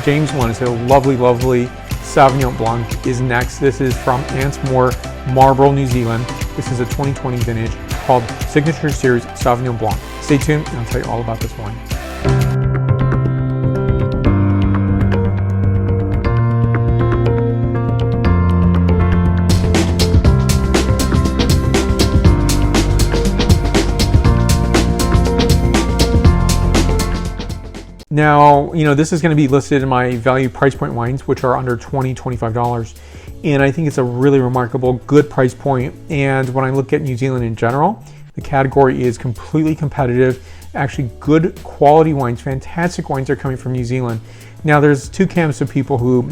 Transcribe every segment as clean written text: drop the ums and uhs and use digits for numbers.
James wanted to say lovely, lovely Sauvignon Blanc is next. This is from Ansmore, Marlborough, New Zealand. This is a 2020 vintage called Signature Series Sauvignon Blanc. Stay tuned and I'll tell you all about this wine. Now, this is going to be listed in my value price point wines, which are under $20, $25. And I think it's a really remarkable, good price point. And when I look at New Zealand in general, the category is completely competitive. Actually, good quality wines, fantastic wines are coming from New Zealand. Now, there's two camps of people who,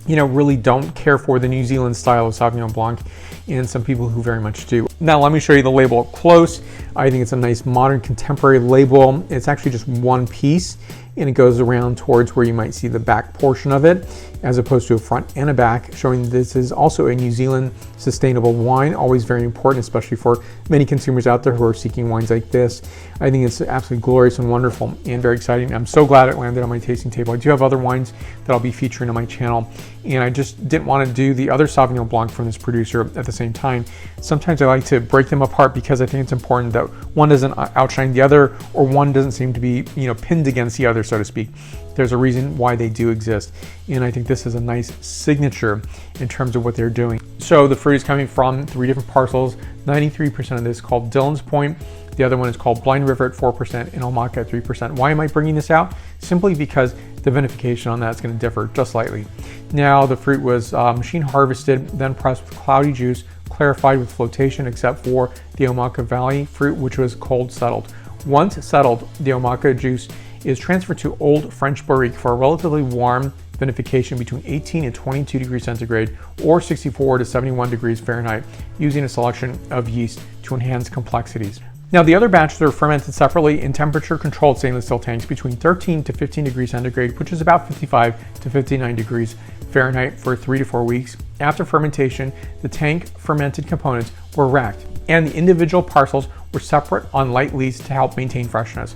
really don't care for the New Zealand style of Sauvignon Blanc, and some people who very much do. Now, let me show you the label up close. I think it's a nice modern contemporary label. It's actually just one piece, and it goes around towards where you might see the back portion of it, as opposed to a front and a back, showing this is also a New Zealand sustainable wine, always very important, especially for many consumers out there who are seeking wines like this. I think it's absolutely glorious and wonderful and very exciting. I'm so glad it landed on my tasting table. I do have other wines that I'll be featuring on my channel, and I just didn't want to do the other Sauvignon Blanc from this producer at the same time. Sometimes I like to break them apart because I think it's important that one doesn't outshine the other, or one doesn't seem to be, pinned against the other, so to speak. There's a reason why they do exist, and I think this is a nice signature in terms of what they're doing. So the fruit is coming from 3 different parcels. 93% of this is called Dillon's Point. The other one is called Blind River at 4% and Omaka at 3%. Why am I bringing this out? Simply because the vinification on that is going to differ just slightly. Now, the fruit was machine harvested, then pressed with cloudy juice, clarified with flotation, except for the Omaka Valley fruit, which was cold settled. Once settled, the Omaka juice is transferred to Old French barrique for a relatively warm vinification between 18 and 22 degrees centigrade or 64 to 71 degrees Fahrenheit, using a selection of yeast to enhance complexities. Now, the other batches are fermented separately in temperature-controlled stainless steel tanks between 13 to 15 degrees centigrade, which is about 55 to 59 degrees Fahrenheit, for 3 to 4 weeks. After fermentation, the tank fermented components were racked, and the individual parcels were separate on light lees to help maintain freshness.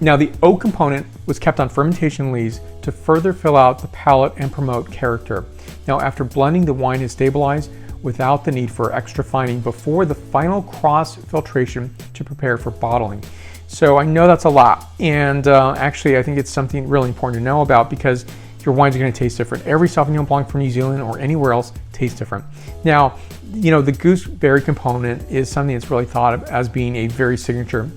Now, the oak component was kept on fermentation lees to further fill out the palate and promote character. Now, after blending, the wine is stabilized without the need for extra fining before the final cross filtration to prepare for bottling. So I know that's a lot, and actually I think it's something really important to know about, because your wines are going to taste different. Every Sauvignon Blanc from New Zealand or anywhere else tastes different. Now, the gooseberry component is something that's really thought of as being a very signature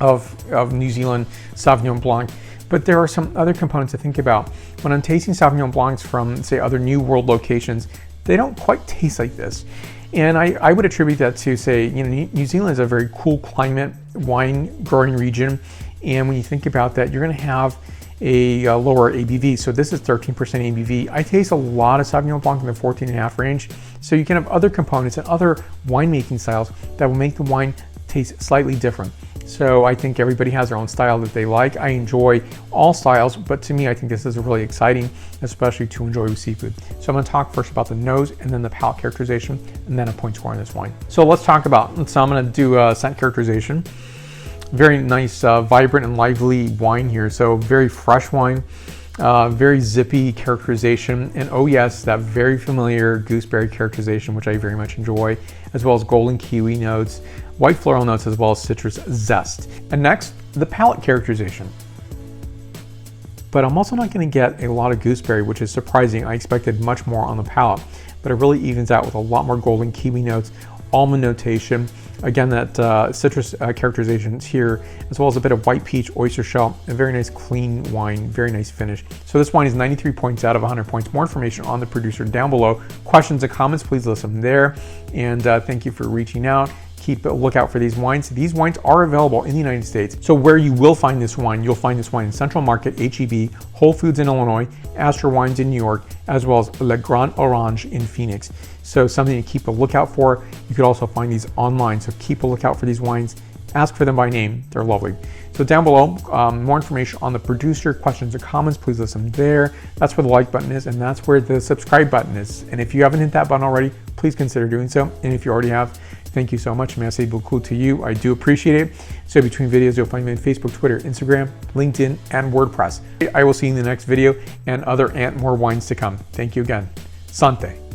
of New Zealand Sauvignon Blanc. But there are some other components to think about. When I'm tasting Sauvignon Blancs from, say, other New World locations, they don't quite taste like this. And I would attribute that to, say, New Zealand is a very cool climate, wine growing region. And when you think about that, you're going to have a lower ABV. So this is 13% ABV. I taste a lot of Sauvignon Blanc in the 14.5 range. So you can have other components and other winemaking styles that will make the wine taste slightly different. So I think everybody has their own style that they like. I enjoy all styles, but to me, I think this is really exciting, especially to enjoy with seafood. So I'm going to talk first about the nose, and then the palate characterization, and then a point score on this wine. So let's talk about, so I'm going to do a scent characterization. Very nice, vibrant and lively wine here. So very fresh wine, very zippy characterization. And oh yes, that very familiar gooseberry characterization, which I very much enjoy, as well as golden kiwi notes, white floral notes, as well as citrus zest. And next, the palate characterization. But I'm also not going to get a lot of gooseberry, which is surprising. I expected much more on the palate, but it really evens out with a lot more golden kiwi notes, almond notation. Again, that citrus characterization is here, as well as a bit of white peach, oyster shell, a very nice clean wine, very nice finish. So this wine is 93 points out of 100 points. More information on the producer down below. Questions and comments, please list them there. And thank you for reaching out. Keep a lookout for these wines. These wines are available in the United States. So where you will find this wine, you'll find this wine in Central Market, HEB, Whole Foods in Illinois, Astor Wines in New York, as well as Le Grand Orange in Phoenix. So something to keep a lookout for. You could also find these online, so keep a lookout for these wines. Ask for them by name, they're lovely. So down below, more information on the producer, questions or comments, please list them there. That's where the like button is, and that's where the subscribe button is. And if you haven't hit that button already, please consider doing so. And if you already have, Thank you so much. Merci beaucoup to you. I do appreciate it. So between videos, you'll find me on Facebook, Twitter, Instagram, LinkedIn, and WordPress. I will see you in the next video and other and more wines to come. Thank you again. Santé.